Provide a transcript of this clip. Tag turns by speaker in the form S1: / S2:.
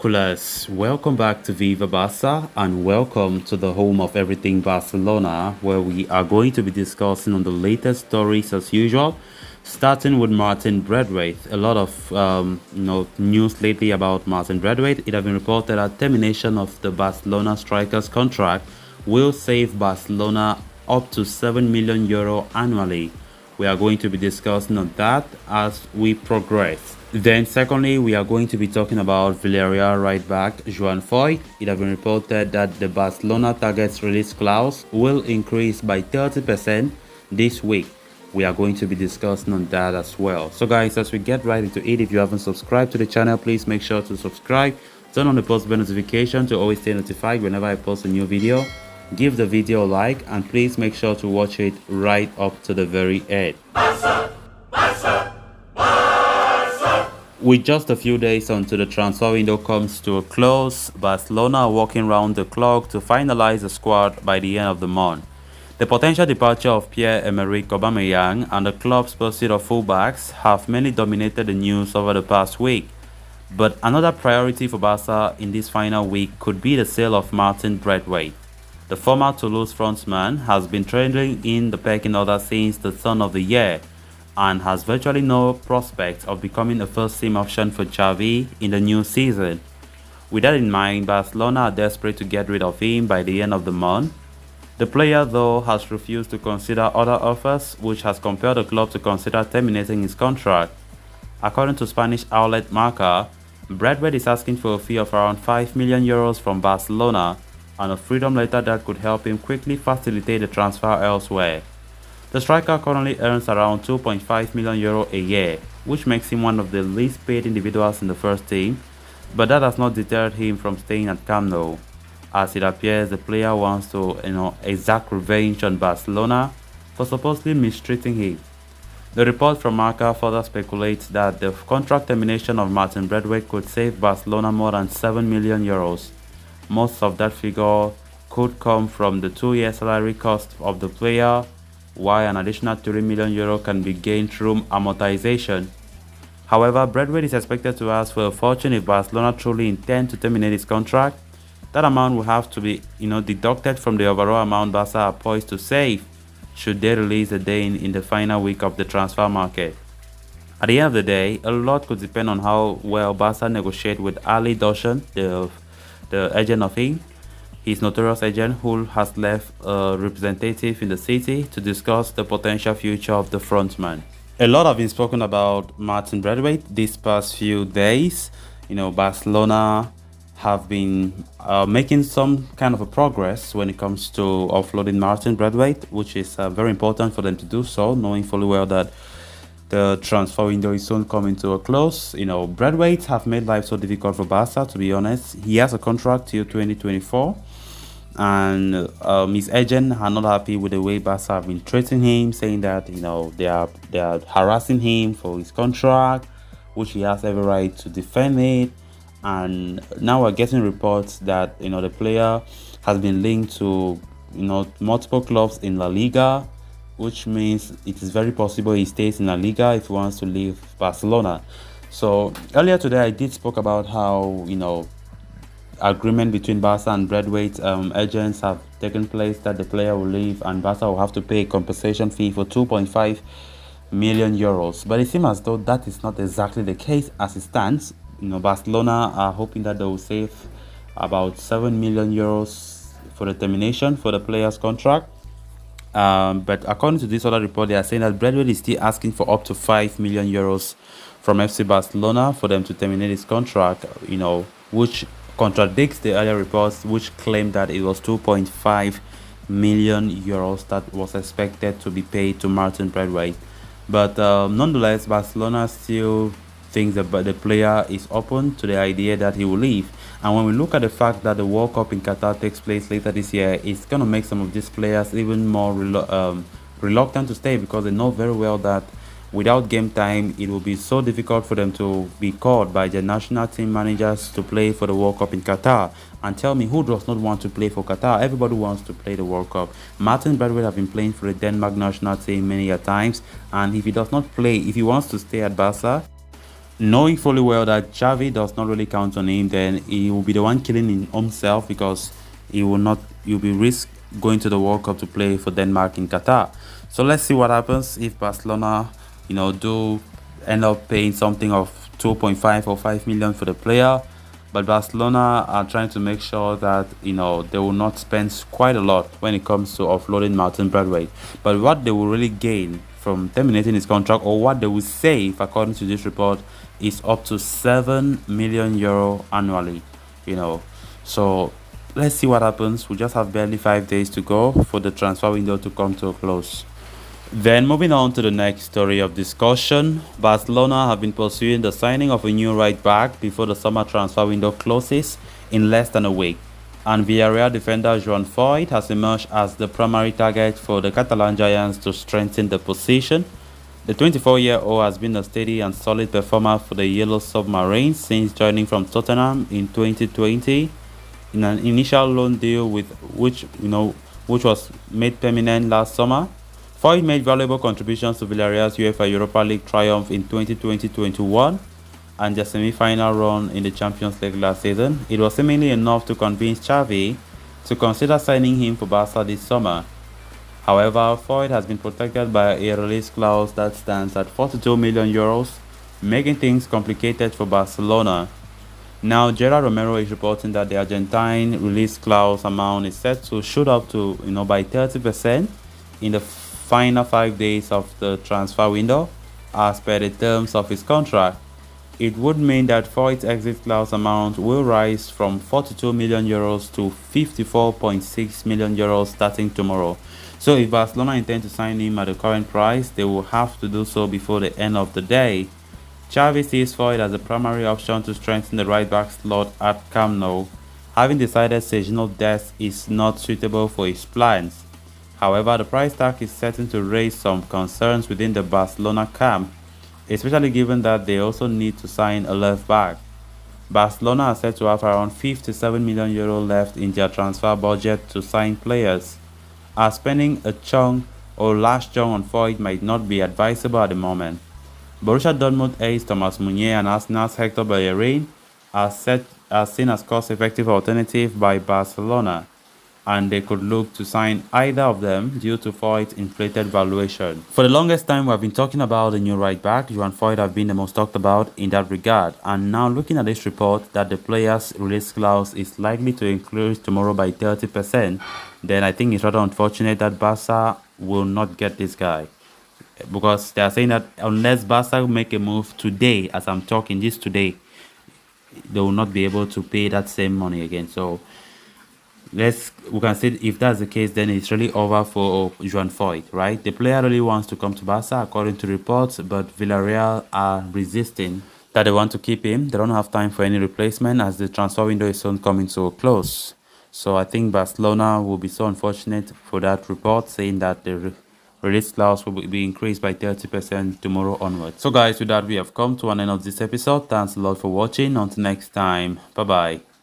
S1: binoculars, welcome back to Viva Barca and welcome to the home of everything Barcelona, where we are going to be discussing on the latest stories as usual, starting with Martin Braithwaite. A lot of news lately about Martin Braithwaite. It has been reported that termination of the Barcelona striker's contract will save Barcelona up to €7 million annually. We are going to be discussing on that as we progress. Then secondly, we are going to be talking about Villarreal right back Juan Foyth. It has been reported that the Barcelona targets release clause will increase by 30% this week. We are going to be discussing on that as well. So guys, as we get right into it, if you haven't subscribed to the channel, please make sure to subscribe. Turn on the post bell notification to always stay notified whenever I post a new video. Give the video a like and please make sure to watch it right up to the very end. With just a few days until the transfer window comes to a close, Barcelona are working round the clock to finalize the squad by the end of the month. The potential departure of Pierre-Emerick Aubameyang and the club's pursuit of fullbacks have mainly dominated the news over the past week. But another priority for Barca in this final week could be the sale of Martin Braithwaite. The former Toulouse frontman has been trailing in the pecking order since the turn of the year and has virtually no prospect of becoming a first-team option for Xavi in the new season. With that in mind, Barcelona are desperate to get rid of him by the end of the month. The player, though, has refused to consider other offers, which has compelled the club to consider terminating his contract. According to Spanish outlet Marca, Braithwaite is asking for a fee of around €5 million from Barcelona and a freedom letter that could help him quickly facilitate the transfer elsewhere. The striker currently earns around €2.5 million a year, which makes him one of the least paid individuals in the first team, but that has not deterred him from staying at Camp Nou, as it appears the player wants to exact revenge on Barcelona for supposedly mistreating him. The report from Marca further speculates that the contract termination of Martin Braithwaite could save Barcelona more than €7 million. Most of that figure could come from the 2-year salary cost of the player, while an additional €3 million can be gained through amortization. However, Braithwaite is expected to ask for a fortune if Barcelona truly intend to terminate his contract. That amount will have to be deducted from the overall amount Barca are poised to save should they release a day in the final week of the transfer market. At the end of the day, a lot could depend on how well Barca negotiate with Ali Doshan, the agent of his notorious agent, who has left a representative in the city to discuss the potential future of the frontman. A lot have been spoken about Martin Braithwaite these past few days. Barcelona have been making some kind of a progress when it comes to offloading Martin Braithwaite, which is very important for them to do so, knowing fully well that the transfer window is soon coming to a close. Braithwaite have made life so difficult for Barca, to be honest. He has a contract till 2024, and his agent are not happy with the way Barca have been treating him, saying that they are harassing him for his contract, which he has every right to defend it. And now we're getting reports that the player has been linked to multiple clubs in La Liga, which means it is very possible he stays in La Liga if he wants to leave Barcelona. So earlier today I did spoke about how agreement between Barca and Braithwaite agents have taken place that the player will leave and Barca will have to pay a compensation fee for €2.5 million. But it seems as though that is not exactly the case as it stands. Barcelona are hoping that they will save about €7 million for the termination for the player's contract. But according to this other report, they are saying that Braithwaite is still asking for up to €5 million from FC Barcelona for them to terminate his contract, which contradicts the earlier reports which claimed that it was €2.5 million that was expected to be paid to Martin Braithwaite. But nonetheless, Barcelona still thinks that the player is open to the idea that he will leave. And when we look at the fact that the World Cup in Qatar takes place later this year, it's going to make some of these players even more reluctant to stay, because they know very well that without game time, it will be so difficult for them to be called by their national team managers to play for the World Cup in Qatar. And tell me, who does not want to play for Qatar? Everybody wants to play the World Cup. Martin Braithwaite has been playing for the Denmark national team many a times, and if he does not play, if he wants to stay at Barca, knowing fully well that Xavi does not really count on him, then he will be the one killing himself because he'll be risk going to the World Cup to play for Denmark in Qatar. So let's see what happens if Barcelona, do end up paying something of 2.5 or 5 million for the player. But Barcelona are trying to make sure that they will not spend quite a lot when it comes to offloading Martin Braithwaite. But what they will really gain from terminating his contract, or what they will save according to this report, is up to 7 million euro annually. So let's see what happens. We just have barely 5 days to go for the transfer window to come to a close. Then moving on to the next story of discussion, Barcelona have been pursuing the signing of a new right back before the summer transfer window closes in less than a week, and Villarreal defender Juan Foyth has emerged as the primary target for the Catalan Giants to strengthen the position. The 24-year-old has been a steady and solid performer for the Yellow Submarines since joining from Tottenham in 2020 in an initial loan deal which was made permanent last summer. Foyth made valuable contributions to Villarreal's UEFA Europa League triumph in 2020-21 and their semi-final run in the Champions League last season. It was seemingly enough to convince Xavi to consider signing him for Barca this summer. However, Foyth has been protected by a release clause that stands at 42 million euros, making things complicated for Barcelona. Now, Gerard Romero is reporting that the Argentine release clause amount is set to shoot up to by 30% in the final 5 days of the transfer window, as per the terms of his contract. It would mean that Foyth's exit clause amount will rise from 42 million euros to 54.6 million euros starting tomorrow. So if Barcelona intend to sign him at the current price, they will have to do so before the end of the day. Xavi sees Foyth as a primary option to strengthen the right back slot at Camp Nou, having decided Serginho Dest is not suitable for his plans. However, the price tag is certain to raise some concerns within the Barcelona camp, especially given that they also need to sign a left back. Barcelona are said to have around 57 million euro left in their transfer budget to sign players, as spending a chunk or large chunk on Foyth might not be advisable at the moment. Borussia Dortmund ace Thomas Meunier and Arsenal's Hector Bellerin are seen as cost-effective alternative by Barcelona, and they could look to sign either of them due to Foyth's inflated valuation. For the longest time, we have been talking about the new right back. Juan Foyth have been the most talked about in that regard, and now looking at this report that the player's release clause is likely to increase tomorrow by 30%, then I think it's rather unfortunate that Barca will not get this guy, because they are saying that unless Barca make a move today, as I'm talking this today, they will not be able to pay that same money again. So we can say if that's the case, then it's really over for Juan Foyth, right? The player really wants to come to Barca according to reports, but Villarreal are resisting that they want to keep him. They don't have time for any replacement as the transfer window is soon coming to a close. So I think Barcelona will be so unfortunate for that report saying that the release clause will be increased by 30% tomorrow onwards. So guys, with that we have come to an end of this episode. Thanks a lot for watching. Until next time, bye bye.